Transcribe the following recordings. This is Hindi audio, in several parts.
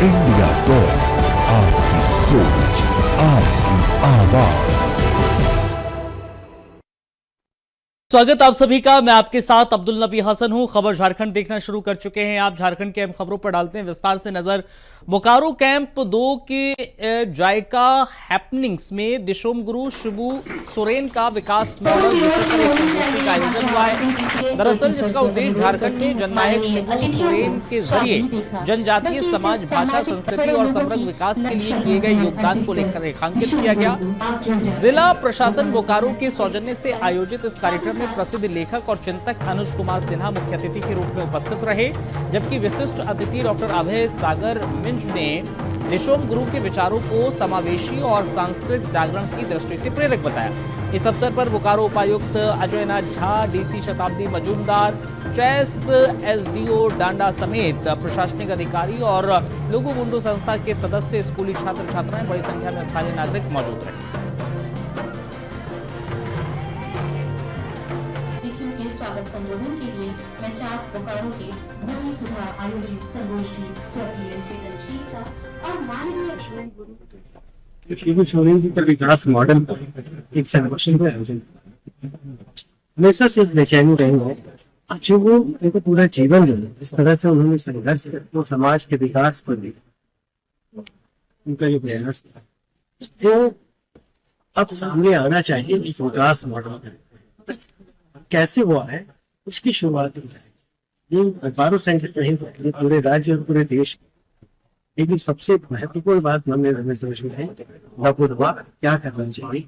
इंडिया बस, आपकी सोच, आपकी आवाज। स्वागत आप सभी का। मैं आपके साथ अब्दुल नबी हसन हूं। खबर झारखंड देखना शुरू कर चुके हैं आप। झारखंड के अहम खबरों पर डालते हैं विस्तार से नजर। बोकारो कैंप 2 के जायका हैपनिंग्स में दिशोम गुरु शिबू सोरेन का विकास मॉडल विषय पर एक संगोष्ठी का आयोजन हुआ है। दरअसल जिसका उद्देश्य झारखंड में जननायक शिबू सोरेन के जरिए जनजातीय समाज, भाषा, संस्कृति और समग्र विकास के लिए किए गए योगदान को लेकर रेखांकित किया गया। जिला प्रशासन बोकारो के सौजन्य से आयोजित इस कार्यक्रम में प्रसिद्ध लेखक और चिंतक अनुज कुमार सिन्हा मुख्य अतिथि के रूप में उपस्थित रहे, जबकि विशिष्ट अतिथि डॉक्टर अभय सागर मिंज ने दिशोम गुरु के विचारों को समावेशी और सांस्कृतिक जागरण की दृष्टि से प्रेरक बताया। इस अवसर पर बोकारो उपायुक्त अजयनाथ झा, डीसी शताब्दी मजूमदार, चैस एसडीओ डांडा समेत प्रशासनिक अधिकारी और लोगो गुंडू संस्था के सदस्य, स्कूली छात्र छात्राएं, बड़ी संख्या में स्थानीय नागरिक मौजूद रहे। स्वागत संबोधन के लिए मैं चास बोकारो के भूमि सुधा आयोजित संगोष्ठी स्वर्गीय चेतनशीलता और माननीय शिबू सोरेन जी का विकास मॉडल एक संगोष्ठी का आयोजन हमेशा से बेचैनी रही है। जो वो उनको पूरा जीवन है, जिस तरह से उन्होंने संघर्ष तो समाज के विकास को दिया, उनका ये प्रयास था, तो अब सामने आना चाहिए इस विकास मॉडल कैसे हुआ है, उसकी शुरुआत हो जाएगी। ये बोकारो सेंटर नहीं, पूरे राज्य और पूरे देश। लेकिन सबसे महत्वपूर्ण बात हमें समझ में है क्या करना चाहिए।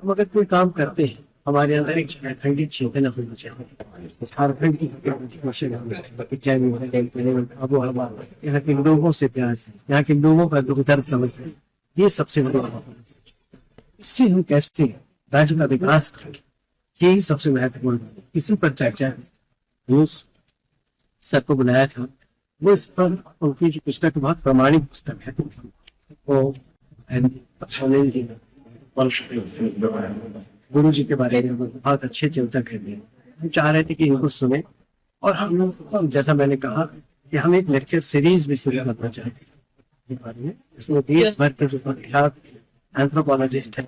हम अगर कोई काम करते हैं, हमारे अंदर एक झारखंडी चेतना होनी चाहिए। झारखंड की यहाँ के लोगों से प्यार, यहाँ के लोगों का दुख दर्द समझना, ये सबसे बड़ी बात है। इससे हम कैसे राज्य का विकास करेंगे, यही सबसे महत्वपूर्ण है। इसी पर चर्चा सर को बुलाया था। वो इस पर उनकी जो पुस्तक बहुत प्रमाणिक पुस्तक है, वो गुरु जी के बारे में बहुत अच्छे चर्चा कर रहे हैं। हम चाह रहे थे कि इनको सुने, और हम लोग, जैसा मैंने कहा, कि हम एक लेक्चर सीरीज भी शुरू करना चाहते हैं। इसमें देश भर के जो प्रख्यात एंथ्रोपोलॉजिस्ट है,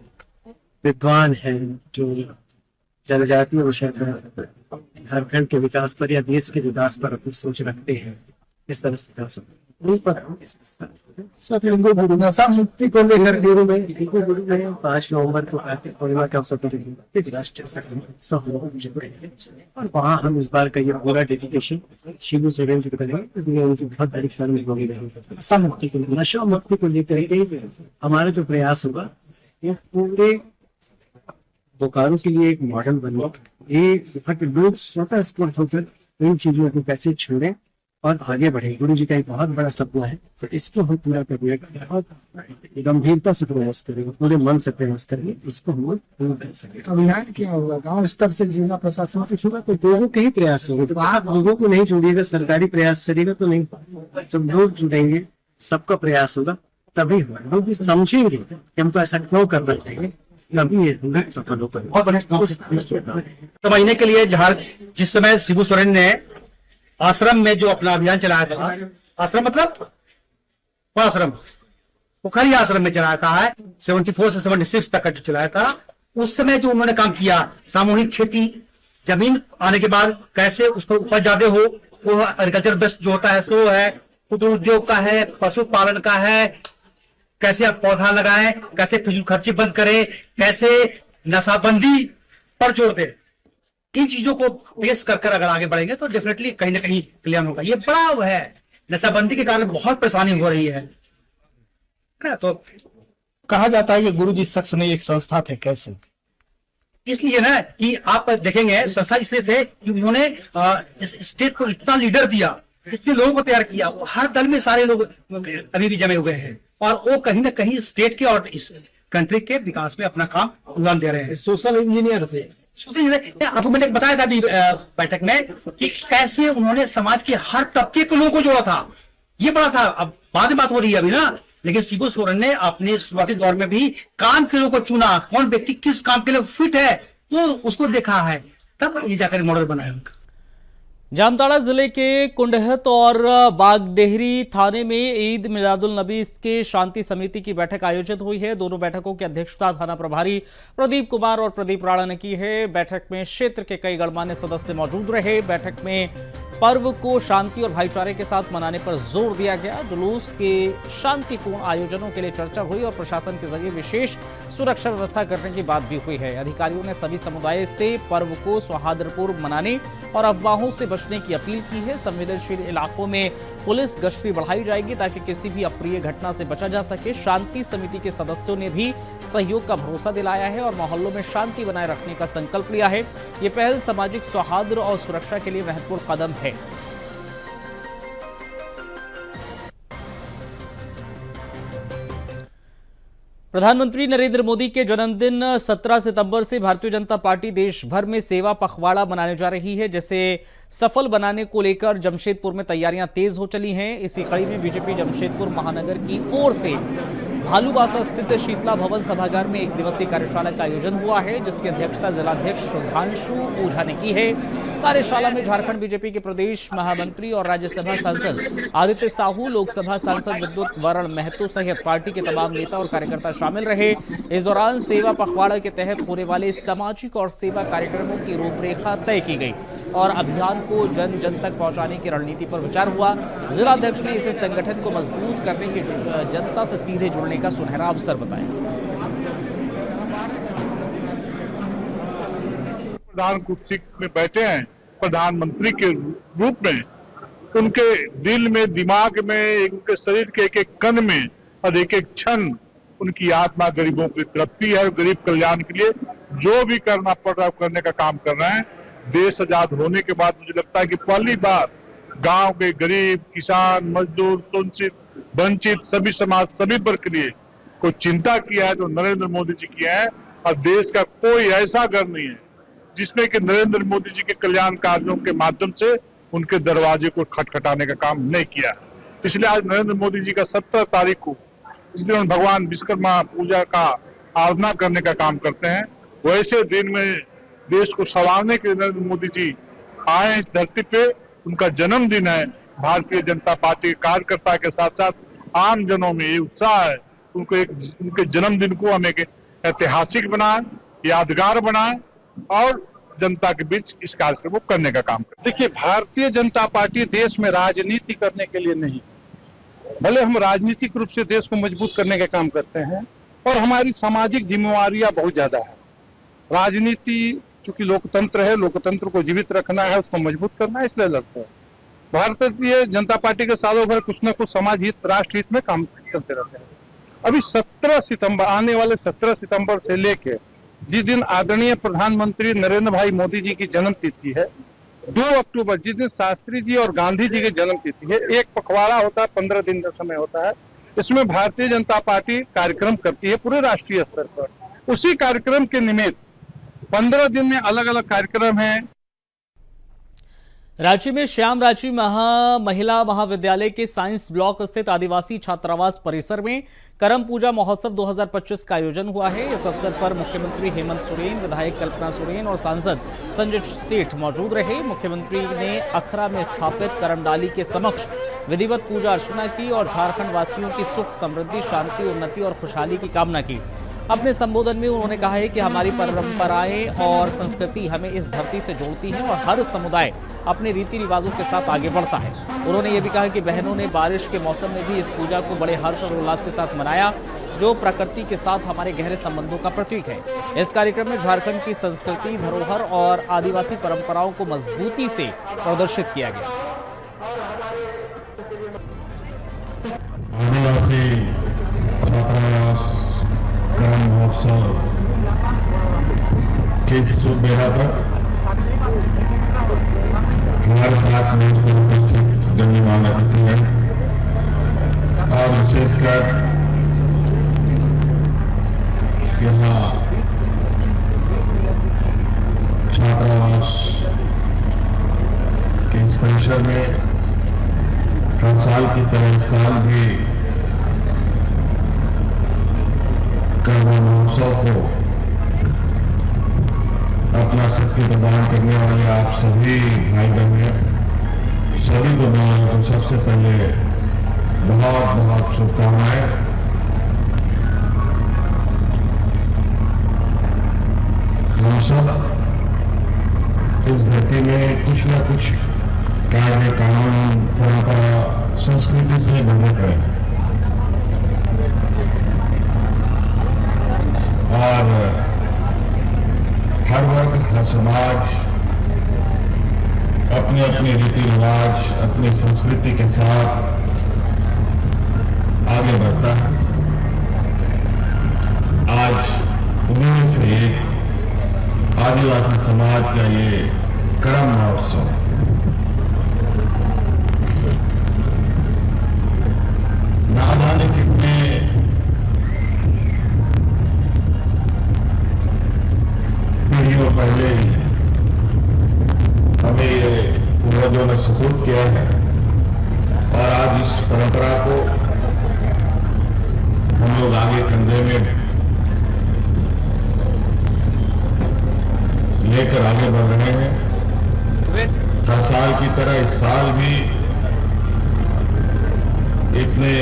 विद्वान है, जो जनजातीय विषय पर, झारखंड के विकास पर या देश के विकास पर अपनी सोच रखते हैं, इस तरह से विकास नशा मुक्ति को लेकर 5 नवंबर को कार्तिक पूर्णिमा के अवसर पर राष्ट्रीय और वहाँ हम इस बार का ये पूरा डेडिकेशन शिबू सोरेन जी को करेंगे। उनकी बहुत बड़ी नशा मुक्ति को लेकर हमारा जो प्रयास होगा, ये पूरे बोकारो के लिए एक मॉडल बने। ये लोग स्वतः स्फूर्त होकर इन चीजों को कैसे छोड़ें और आगे बढ़े। गुरु जी का एक बहुत बड़ा सपना है, तो इसको हम पूरा करने का बहुत गंभीरता से प्रयास करेंगे, पूरे मन से प्रयास करेंगे, इसको हम पूरा कर सकें। अभियान क्या होगा? गांव स्तर से जिला प्रशासन से शुरू, तो लोगों के ही प्रयास होंगे। तो आप लोगों को नहीं जोड़िएगा, सरकारी प्रयास करिएगा तो नहीं। जब लोग जुड़ेंगे, सबका प्रयास होगा, तभी होगा। लोग भी समझेंगे कि हमको ऐसा क्यों करना चाहिए, तो महीने के लिए जिस समय शिबू सोरेन ने आश्रम में जो अपना अभियान चलाया था, आश्रम मतलब आश्रम पोखरी आश्रम में चलाया था, 74 से 76 तक का जो चलाया था, उस समय जो उन्होंने काम किया, सामूहिक खेती, जमीन आने के बाद कैसे उस पर उपज ज्यादा हो, वो एग्रीकल्चर बेस्ड जो होता है सो है, कुटीर उद्योग का है, पशुपालन का है, कैसे आप पौधा लगाएं, कैसे फिजूल खर्ची बंद करें, कैसे नशाबंदी पर जोर दें। इन चीजों को पेश कर अगर आगे बढ़ेंगे तो डेफिनेटली कहीं ना कहीं कल्याण होगा। ये बड़ा वो है, नशाबंदी के कारण बहुत परेशानी हो रही है ना। तो कहा जाता है कि गुरु जी शख्स नहीं एक संस्था थे, कैसे? इसलिए ना कि आप देखेंगे संस्था इसलिए थे कि उन्होंने इस स्टेट को इतना लीडर दिया, इतने लोगों को तैयार किया। हर दल में सारे लोग अभी भी जमे हुए हैं, और वो कहीं ना कहीं स्टेट के और इस कंट्री के विकास में अपना काम योगदान दे रहे हैं। सोशल इंजीनियर थे। आपको मैंने बताया था अभी बैठक में कि कैसे उन्होंने समाज के हर तबके के लोगों को जोड़ा था। ये बड़ा था। अब बाद में बात हो रही है अभी ना, लेकिन शिबू सोरेन ने अपने शुरुआती दौर में भी काम के लोगों को चुना, कौन व्यक्ति किस काम के लिए फिट है वो उसको देखा है, तब ये जाकर मॉडल बनाया उनका। जामताड़ा जिले के कुंडहत और बागडेहरी थाने में ईद मिलादुल नबी के शांति समिति की बैठक आयोजित हुई है। दोनों बैठकों की अध्यक्षता थाना प्रभारी प्रदीप कुमार और प्रदीप राणा ने की है। बैठक में क्षेत्र के कई गणमान्य सदस्य मौजूद रहे। बैठक में पर्व को शांति और भाईचारे के साथ मनाने पर जोर दिया गया। जुलूस के शांतिपूर्ण आयोजनों के लिए चर्चा हुई और प्रशासन के जरिए विशेष सुरक्षा व्यवस्था करने की बात भी हुई है। अधिकारियों ने सभी समुदाय से पर्व को सौहार्दपूर्ण मनाने और अफवाहों से बचने की अपील की है। संवेदनशील इलाकों में पुलिस गश्ती बढ़ाई जाएगी ताकि किसी भी अप्रिय घटना से बचा जा सके। शांति समिति के सदस्यों ने भी सहयोग का भरोसा दिलाया है और मोहल्लों में शांति बनाए रखने का संकल्प लिया है। ये पहल सामाजिक सौहार्द और सुरक्षा के लिए महत्वपूर्ण कदम है। प्रधानमंत्री नरेंद्र मोदी के जन्मदिन 17 सितंबर से भारतीय जनता पार्टी देश भर में सेवा पखवाड़ा मनाने जा रही है, जिसे सफल बनाने को लेकर जमशेदपुर में तैयारियां तेज हो चली हैं। इसी कड़ी में बीजेपी जमशेदपुर महानगर की ओर से भालूबासा स्थित शीतला भवन सभागार में एक दिवसीय कार्यशाला का आयोजन हुआ है, जिसकी अध्यक्षता जिलाध्यक्ष सुधांशु ओझा ने की है। कार्यशाला में झारखंड बीजेपी के प्रदेश महामंत्री और राज्यसभा सांसद आदित्य साहू, लोकसभा सांसद विद्युत वरण महतो सहित पार्टी के तमाम नेता और कार्यकर्ता शामिल रहे। इस दौरान सेवा पखवाड़ा के तहत होने वाले सामाजिक और सेवा कार्यक्रमों की रूपरेखा तय की गई और अभियान को जन जन तक पहुंचाने की रणनीति पर विचार हुआ। जिलाध्यक्ष ने इसे संगठन को मजबूत करने की जनता से सीधे जुड़ने का सुनहरा अवसर बताया। प्रधान कुर्सी में बैठे हैं प्रधानमंत्री के रूप में, उनके दिल में, दिमाग में, उनके शरीर के एक एक कण में और एक एक क्षण उनकी आत्मा गरीबों की तृप्ति है और गरीब कल्याण के लिए जो भी करना पड़ रहा है करने का काम कर रहे हैं। देश आजाद होने के बाद मुझे लगता है कि पहली बार गांव के गरीब, किसान, मजदूर, वंचित सभी समाज, सभी वर्ग के लिए कोई चिंता किया है तो नरेंद्र मोदी जी किया है। और देश का कोई ऐसा घर नहीं है जिसमें कि नरेंद्र मोदी जी के कल्याण कार्यों के माध्यम से उनके दरवाजे को खटखटाने का काम नहीं किया। इसलिए आज नरेंद्र मोदी जी का 17 तारीख को, इसलिए हम भगवान विश्वकर्मा पूजा का आराधना करने का काम करते हैं। वैसे दिन में देश को संवारने के लिए नरेंद्र मोदी जी आए इस धरती पे, उनका जन्मदिन है। भारतीय जनता पार्टी के कार्यकर्ता के साथ साथ आम जनों में ये उत्साह है, उनके जन्मदिन को हम एक ऐतिहासिक बनाए, यादगार बनाए और जनता के बीच इस कार्यक्रम को करने का काम करें। देखिए, भारतीय जनता पार्टी देश में राजनीति करने के लिए नहीं, भले हम राजनीतिक रूप से देश को मजबूत करने का काम करते हैं और हमारी सामाजिक जिम्मेवारियां बहुत ज्यादा है। राजनीति चूंकि लोकतंत्र है, लोकतंत्र को जीवित रखना है, उसको मजबूत करना है, इसलिए लड़ते हैं। भारतीय जनता पार्टी के सालों भर कुछ न कुछ समाज हित, राष्ट्र हित में काम करते रहते हैं। अभी 17 सितंबर, आने वाले 17 सितंबर से लेके जिस दिन आदरणीय प्रधानमंत्री नरेंद्र भाई मोदी जी की जन्म तिथि है, 2 अक्टूबर जिस दिन शास्त्री जी और गांधी जी की जन्म तिथि है, एक पखवाड़ा होता है, 15 दिन का समय होता है। इसमें भारतीय जनता पार्टी कार्यक्रम करती है पूरे राष्ट्रीय स्तर पर। उसी कार्यक्रम के निमित्त 15 दिन में अलग अलग कार्यक्रम है। रांची में श्याम रांची महिला महाविद्यालय के साइंस ब्लॉक स्थित आदिवासी छात्रावास परिसर में करम पूजा महोत्सव 2025 का आयोजन हुआ है। इस अवसर पर मुख्यमंत्री हेमंत सोरेन, विधायक कल्पना सोरेन और सांसद संजय सेठ मौजूद रहे। मुख्यमंत्री ने अखरा में स्थापित करमडाली के समक्ष विधिवत पूजा अर्चना की और झारखंड वासियों की सुख, समृद्धि, शांति, उन्नति और खुशहाली की कामना की। अपने संबोधन में उन्होंने कहा है कि हमारी परंपराएं और संस्कृति हमें इस धरती से जोड़ती हैं और हर समुदाय अपने रीति रिवाजों के साथ आगे बढ़ता है। उन्होंने ये भी कहा कि बहनों ने बारिश के मौसम में भी इस पूजा को बड़े हर्ष और उल्लास के साथ मनाया, जो प्रकृति के साथ हमारे गहरे संबंधों का प्रतीक है। इस कार्यक्रम में झारखंड की संस्कृति, धरोहर और आदिवासी परंपराओं को मजबूती से प्रदर्शित किया गया। महोत्सव के शुभ बेड़ा पर हमारे साथ में उपस्थित गण्यमान्य अतिथि हैं और विशेषकर यहाँ छात्रावास के इस परिसर में हर साल की तरह इस साल भी कर्म महोत्सव को अपना शक्ति प्रदान करने वाले आप सभी भाई बहन सभी को मैं सबसे पहले बहुत बहुत शुभकामनाएं। हम सब इस धरती में कुछ न कुछ कायदे कानून परंपरा संस्कृति से बंधे पड़े हैं और हर वर्ग हर समाज अपने अपने रीति रिवाज अपनी संस्कृति के साथ आगे बढ़ता है। आज उन्हीं से एक आदिवासी समाज का ये करम महोत्सव ना जाने कितने पीढ़ियों पहले ही हमें ये पूर्वजों ने सुपुर्द किया है और आज इस परंपरा को हम लोग आगे कंधे में लेकर आगे बढ़ रहे हैं। हर साल की तरह इस साल भी इतने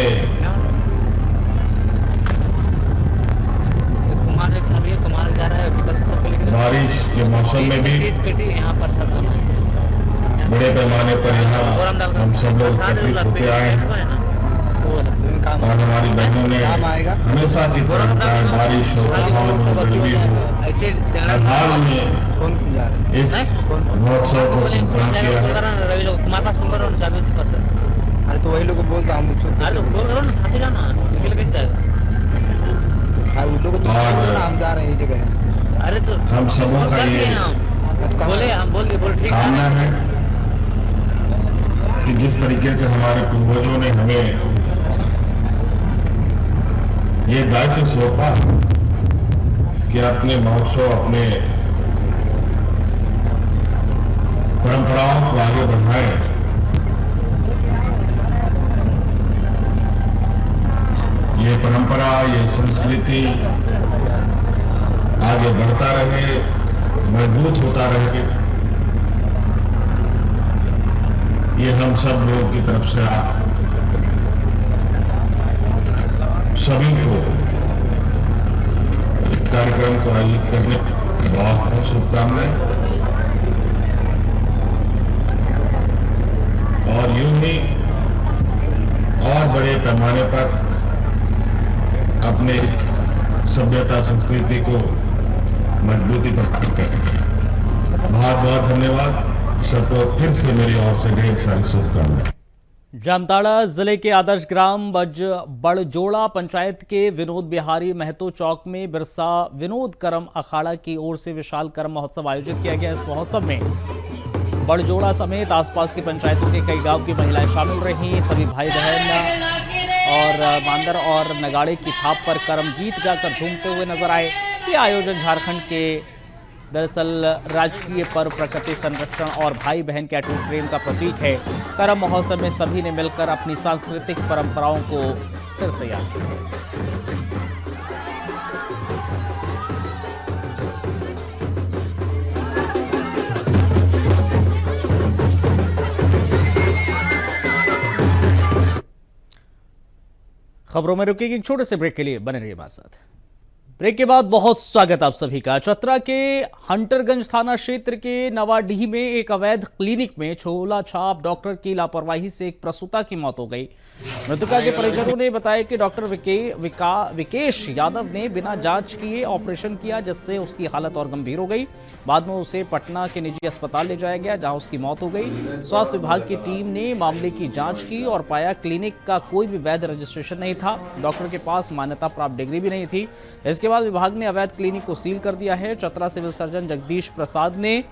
बारिश के मौसम में भी बड़े पैमाने पर यहाँ हम सब लोग एकत्रित होते आए हैं और हमारी बहनों ने हमेशा की तरह बारिश हो तूफान हो गर्मी हो हाल में इस महोत्सव को संपन्न किया है। अरे तो वही लोग बोलते हम हम जा रहे हैं जगह। अरे तो हम सबों का ये कामना है कि जिस तरीके से हमारे पूर्वजों ने हमें ये दायित्व सौंपा कि अपने महोत्सव अपने परंपराओं को आगे बढ़ाएं, ये परंपरा ये संस्कृति आगे बढ़ता रहे मजबूत होता रहे, ये हम सब लोगों की तरफ से सभी को इस कार्यक्रम को आयोजित करने की बहुत बहुत शुभकामनाएं और यूं ही और बड़े पैमाने पर अपने सभ्यता संस्कृति को मजबूती प्रदान करें। बहुत बहुत धन्यवाद सबको फिर से मेरी ओर से ढेर सारी शुभकामनाएं। जामताड़ा जिले के आदर्श ग्राम बड़जोड़ा पंचायत के विनोद बिहारी महतो चौक में बिरसा विनोद करम अखाड़ा की ओर से विशाल करम महोत्सव आयोजित किया गया। इस महोत्सव में बड़जोड़ा समेत आसपास की पंचायतों के कई गांव की महिलाएं शामिल रहीं। सभी भाई बहन और मांदर और नगाड़े की थाप पर करम गीत गाकर झूमते हुए नजर आए। ये आयोजन झारखंड के दरअसल राजकीय पर्व प्रकृति संरक्षण और भाई बहन के अटूट प्रेम का प्रतीक है। करम महोत्सव में सभी ने मिलकर अपनी सांस्कृतिक परंपराओं को फिर से याद किया। खबरों में रुकेगी एक छोटे से ब्रेक के लिए, बने रहिए हमारे साथ। ब्रेक के बाद बहुत स्वागत आप सभी का। चतरा के हंटरगंज थाना क्षेत्र के नवाडीह में एक अवैध क्लिनिक में छोला छाप डॉक्टर की लापरवाही से एक प्रसूता की मौत हो गई। मृतका के परिजनों ने बताया कि डॉक्टर विकेश यादव ने बिना जांच किए ऑपरेशन किया, जिससे उसकी हालत और गंभीर हो गई। बाद में उसे पटना के निजी अस्पताल ले जाया गया, जहां उसकी मौत हो गई। स्वास्थ्य विभाग की टीम ने मामले की जांच की और पाया क्लिनिक का कोई भी वैध रजिस्ट्रेशन नहीं था। डॉक्टर के पास मान्यता प्राप्त डिग्री भी नहीं थी। इसके बाद विभाग ने अवैध क्लिनिक को सील कर दिया है। चतरा सिविल सर्जन जगदीश प्रसाद ने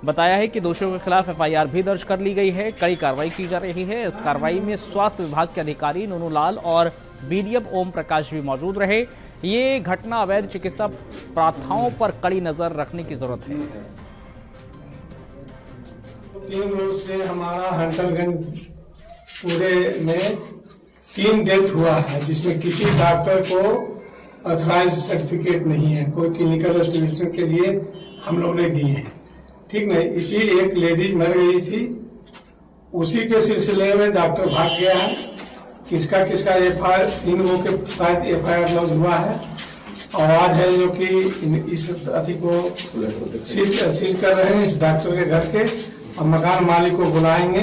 बताया है कि दोषियों के खिलाफ एफआईआर भी दर्ज कर ली गई है। कड़ी कार्रवाई की जा रही है। इस कार्रवाई में स्वास्थ्य विभाग के अधिकारी नूनू लाल और बीडीएम ओम प्रकाश भी मौजूद रहे। ये घटना अवैध चिकित्सा प्रथाओं पर कड़ी नजर रखने की जरूरत है। 3 रोज से हमारा हंटरगंज पूरे में 3 डेथ हुआ है, जिसमें किसी डॉक्टर को ऑथराइज सर्टिफिकेट नहीं है, कोई क्लिनिकल एस्टेब्लिशमेंट के लिए हम लोग ने दिए हैं, ठीक नहीं। इसी एक लेडीज मर गई थी, उसी के सिलसिले में डॉक्टर भाग गया है। किसका FIR, 3 लोगों के शायद FIR लॉन्च हुआ है और आज है जो कि इस अति को सील कर रहे हैं इस डॉक्टर के घर के, और मकान मालिक को बुलाएंगे।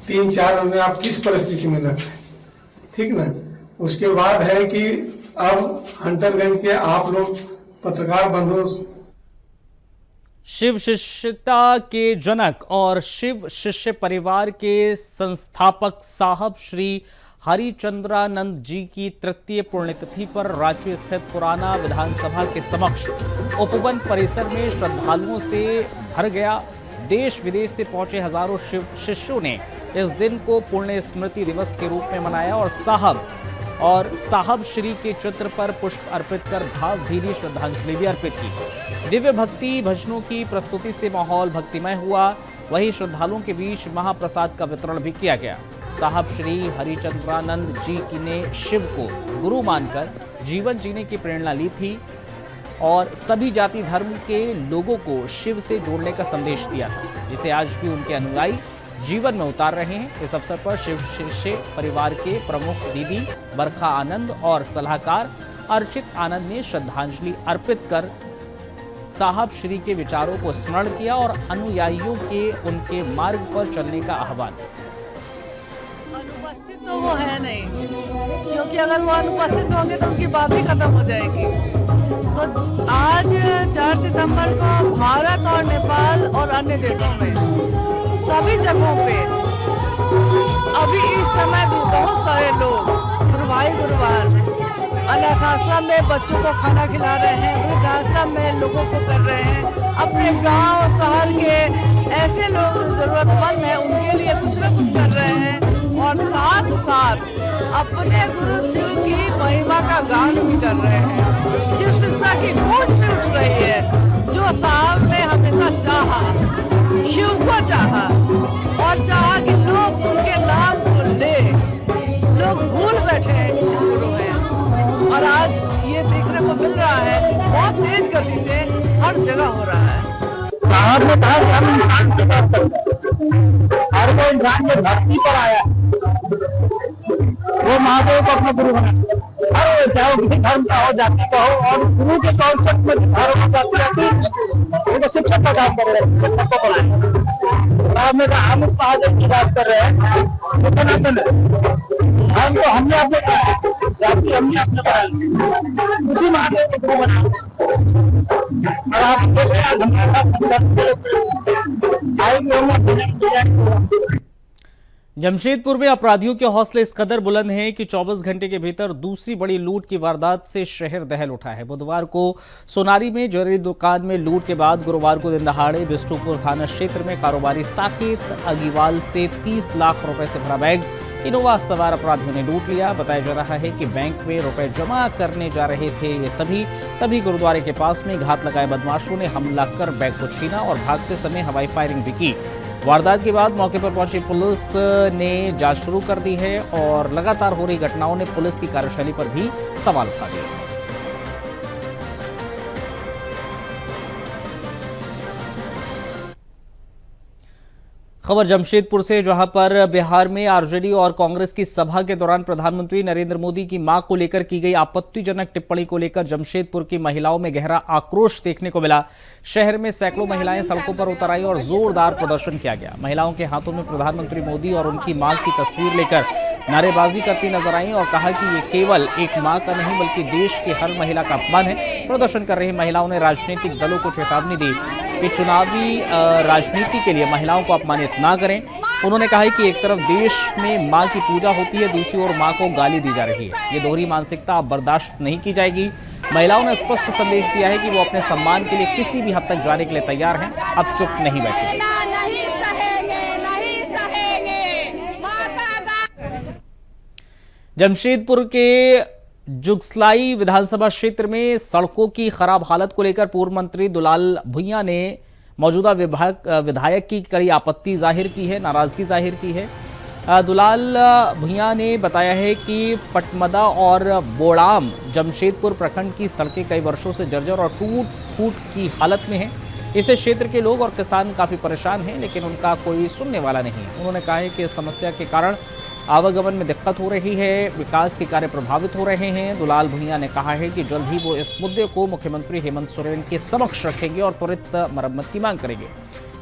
3-4 उन्हें आप किस परिस्थिति में रखें, ठीक ना। उसके बाद है कि अब हंटरगंज के आप लोग पत्रकार बंधु, शिव शिष्यता के जनक और शिव शिष्य परिवार के संस्थापक साहब श्री हरिचंद्रानंद जी की तृतीय पुण्यतिथि पर रांची स्थित पुराना विधानसभा के समक्ष उपवन परिसर में श्रद्धालुओं से भर गया। देश विदेश से पहुंचे हजारों शिव शिष्यों ने इस दिन को पुण्य स्मृति दिवस के रूप में मनाया और साहब श्री के चित्र पर पुष्प अर्पित कर भावभीनी श्रद्धांजलि भी अर्पित की। दिव्य भक्ति भजनों की प्रस्तुति से माहौल भक्तिमय हुआ। वहीं श्रद्धालुओं के बीच महाप्रसाद का वितरण भी किया गया। साहब श्री हरिचंद्रानंद जी ने शिव को गुरु मानकर जीवन जीने की प्रेरणा ली थी और सभी जाति धर्म के लोगों को शिव से जोड़ने का संदेश दिया था, जिसे आज भी उनके अनुयायी जीवन में उतार रहे हैं। इस अवसर पर शिव शिष्य परिवार के प्रमुख दीदी बरखा आनंद और सलाहकार अर्चित आनंद ने श्रद्धांजलि अर्पित कर साहब श्री के विचारों को स्मरण किया और अनुयायियों के उनके मार्ग पर चलने का आह्वान किया। अनुपस्थित तो वो है नहीं, क्योंकि अगर वो अनुपस्थित होंगे तो उनकी बात ही खत्म हो जाएगी। तो आज 4 सितंबर को भारत और नेपाल और अन्य देशों में सभी जगहों पे अभी इस समय भी बहुत सारे लोग गुरु भाई गुरुवार अनाथ आश्रम में बच्चों को खाना खिला रहे हैं, वृद्धाश्रम में लोगों को कर रहे हैं। अपने गांव शहर के ऐसे लोग जरूरतमंद हैं उनके लिए कुछ न कुछ कर रहे हैं और साथ साथ अपने गुरु शिव की महिमा का गान भी कर रहे हैं। शिव शिष्यता की गूंज भी उठ रही है। जो साहब ने हमेशा चाहा, शिव को चाहा और चाहा कि लोग उनके नाम को ले, लोग भूल बैठे हैं कि शिव गुरु है। और आज ये देखने को मिल रहा है, बहुत तेज गति से हर जगह हो रहा है। साहब ने कहा कि हम इंसान की बात करते हैं, हर कोई इंसान जो धरती पर आया वो महादेव को अपना गुरु बना, हर चाहे किसी धर्म का हो, जाति का हो, और गुरु के कॉन्सेप्ट में धर्म हो जाती है उनको शिक्षक का काम कर रहे हैं, शिक्षक को पढ़ाए। साहब ने कहा हम उस महादेव की बात कर रहे हैं तो सनातन है, धर्म को हमने अपने बनाया, जाति हमने अपने बनाई, उसी महादेव को गुरु बना। और आप देख जमशेदपुर में अपराधियों के हौसले इस कदर बुलंद हैं कि 24 घंटे के भीतर दूसरी बड़ी लूट की वारदात से शहर दहल उठा है। बुधवार को सोनारी में ज्वेलरी दुकान में लूट के बाद गुरुवार को दिन दहाड़े बिष्टुपुर थाना क्षेत्र में कारोबारी साकेत अग्रवाल से 30 लाख रुपए से भरा बैग इनोवा सवार अपराधियों ने लूट लिया। बताया जा रहा है कि बैंक में रुपए जमा करने जा रहे थे ये सभी, तभी गुरुद्वारे के पास में घात लगाए बदमाशों ने हमला कर बैग को छीना और भागते समय हवाई फायरिंग भी की। वारदात के बाद मौके पर पहुंची पुलिस ने जांच शुरू कर दी है और लगातार हो रही घटनाओं ने पुलिस की कार्यशैली पर भी सवाल उठा दिए। खबर जमशेदपुर से, जहां पर बिहार में आरजेडी और कांग्रेस की सभा के दौरान प्रधानमंत्री नरेंद्र मोदी की मां को लेकर की गई आपत्तिजनक टिप्पणी को लेकर जमशेदपुर की महिलाओं में गहरा आक्रोश देखने को मिला। शहर में सैकड़ों महिलाएं सड़कों पर उतर आई और जोरदार प्रदर्शन किया गया। महिलाओं के हाथों में प्रधानमंत्री मोदी और उनकी मां की तस्वीर लेकर नारेबाजी करती नजर आई और कहा कि ये केवल एक मां का नहीं बल्कि देश की हर महिला का अपमान है। प्रदर्शन कर रही महिलाओं ने राजनीतिक दलों को चेतावनी दी कि चुनावी राजनीति के लिए महिलाओं को अपमानित ना करें। उन्होंने कहा कि एक तरफ देश में मां की पूजा होती है, दूसरी ओर मां को गाली दी जा रही है। ये दोहरी मानसिकता अब बर्दाश्त नहीं की जाएगी। महिलाओं ने स्पष्ट संदेश दिया है कि वो अपने सम्मान के लिए किसी भी हद तक जाने के लिए तैयार हैं, अब चुप नहीं बैठेंगे। जमशेदपुर के जुगसलाई विधानसभा क्षेत्र में सड़कों की खराब हालत को लेकर पूर्व मंत्री दुलाल भुइयां ने मौजूदा विधायक की कड़ी आपत्ति जाहिर की है, नाराजगी जाहिर की है। दुलाल भुइयां ने बताया है कि पटमदा और बोड़ाम जमशेदपुर प्रखंड की सड़कें कई वर्षों से जर्जर और टूट फूट की हालत में हैं। इससे क्षेत्र के लोग और किसान काफ़ी परेशान हैं, लेकिन उनका कोई सुनने वाला नहीं। उन्होंने कहा है कि इस समस्या के कारण आवागमन में दिक्कत हो रही है, विकास के कार्य प्रभावित हो रहे हैं। दुलाल भुइयां ने कहा है कि जल्द ही वो इस मुद्दे को मुख्यमंत्री हेमंत सोरेन के समक्ष रखेंगे और त्वरित मरम्मत की मांग करेंगे।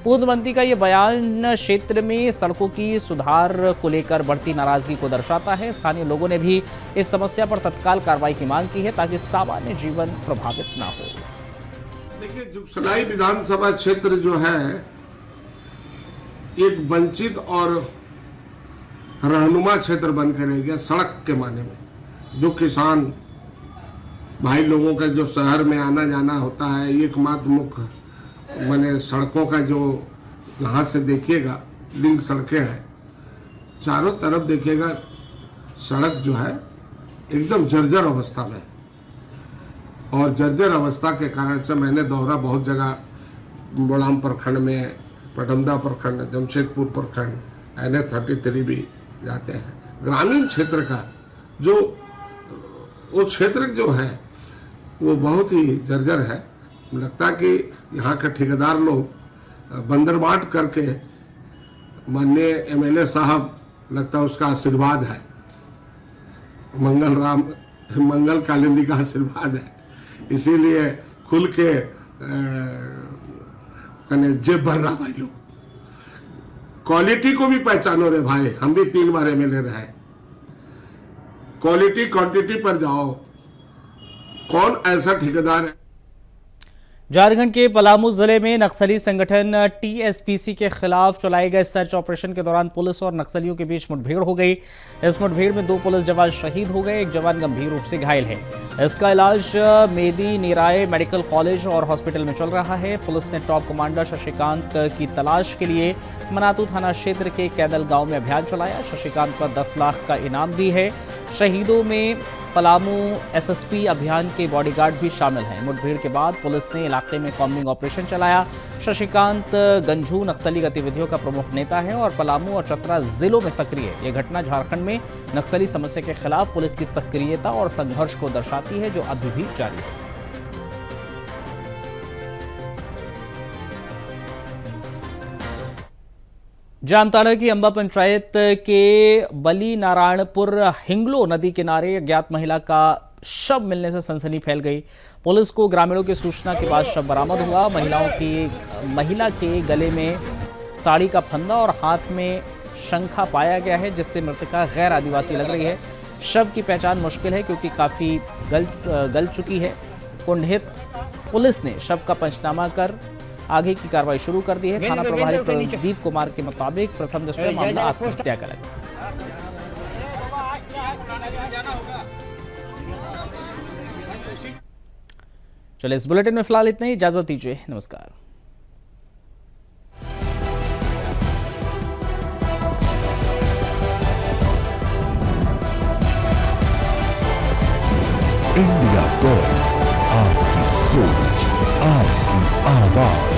पूर्व मंत्री का ये बयान क्षेत्र में सड़कों की सुधार को लेकर बढ़ती नाराजगी को दर्शाता है। स्थानीय लोगों ने भी इस समस्या पर तत्काल कार्रवाई की मांग की है ताकि सामान्य जीवन प्रभावित ना हो। देखिए, जुगसलाई विधानसभा क्षेत्र जो है एक वंचित और रहनुमा क्षेत्र बनकर रह गया सड़क के माने में। जो किसान भाई लोगों का जो शहर में आना जाना होता है, एकमात्र मुख्य माने सड़कों का जो यहाँ से देखिएगा लिंक सड़कें हैं, चारों तरफ देखिएगा सड़क जो है एकदम जर्जर अवस्था में। और जर्जर अवस्था के कारण से मैंने दौरा बहुत जगह, बोड़ाम प्रखंड में, पटमदा प्रखंड, जमशेदपुर प्रखंड, NH-33 भी जाते हैं। ग्रामीण क्षेत्र का जो वो क्षेत्र जो है वो बहुत ही जर्जर है। लगता है कि यहाँ के ठेकेदार लोग बंदरबाट करके माननीय MLA साहब, लगता है उसका आशीर्वाद है, मंगल कालिंदी का आशीर्वाद है, इसीलिए खुल के जेब भर रहा भाई लोग। क्वालिटी को भी पहचानो रे भाई, हम भी 3 बार MLA रहे। क्वालिटी क्वांटिटी पर जाओ, कौन ऐसा ठेकेदार है। झारखंड के पलामू जिले में नक्सली संगठन TSPC के खिलाफ चलाए गए सर्च ऑपरेशन के दौरान पुलिस और नक्सलियों के बीच मुठभेड़ हो गई। इस मुठभेड़ में 2 पुलिस जवान शहीद हो गए, एक जवान गंभीर रूप से घायल है। इसका इलाज मेदी निराय मेडिकल कॉलेज और हॉस्पिटल में चल रहा है। पुलिस ने टॉप कमांडर शशिकांत की तलाश के लिए मनातू थाना क्षेत्र के कैदल गांव में अभियान चलाया। शशिकांत पर 10 लाख का इनाम भी है। शहीदों में पलामू SSP अभियान के बॉडीगार्ड भी शामिल हैं। मुठभेड़ के बाद पुलिस ने इलाके में कॉम्बिंग ऑपरेशन चलाया। शशिकांत गंझू नक्सली गतिविधियों का प्रमुख नेता है और पलामू और चतरा जिलों में सक्रिय है। यह घटना झारखंड में नक्सली समस्या के खिलाफ पुलिस की सक्रियता और संघर्ष को दर्शाती है, जो अभी भी जारी है। जामताड़ा की अंबा पंचायत के बली नारायणपुर हिंगलो नदी किनारे अज्ञात महिला का शव मिलने से सनसनी फैल गई। पुलिस को ग्रामीणों की सूचना के बाद शव बरामद हुआ। महिला के गले में साड़ी का फंदा और हाथ में शंखा पाया गया है, जिससे मृतका गैर आदिवासी लग रही है। शव की पहचान मुश्किल है क्योंकि काफी गल चुकी है। कुंडित पुलिस ने शव का पंचनामा कर आगे की कार्रवाई शुरू कर दी है। थाना प्रभारी प्रदीप कुमार के मुताबिक प्रथम दृष्टया मामला आत्महत्या का लगा। चलिए, इस बुलेटिन में फिलहाल इतना ही। इजाजत दीजिए, नमस्कार। इंडिया वॉइस, आपकी सोच, आपकी आवाज।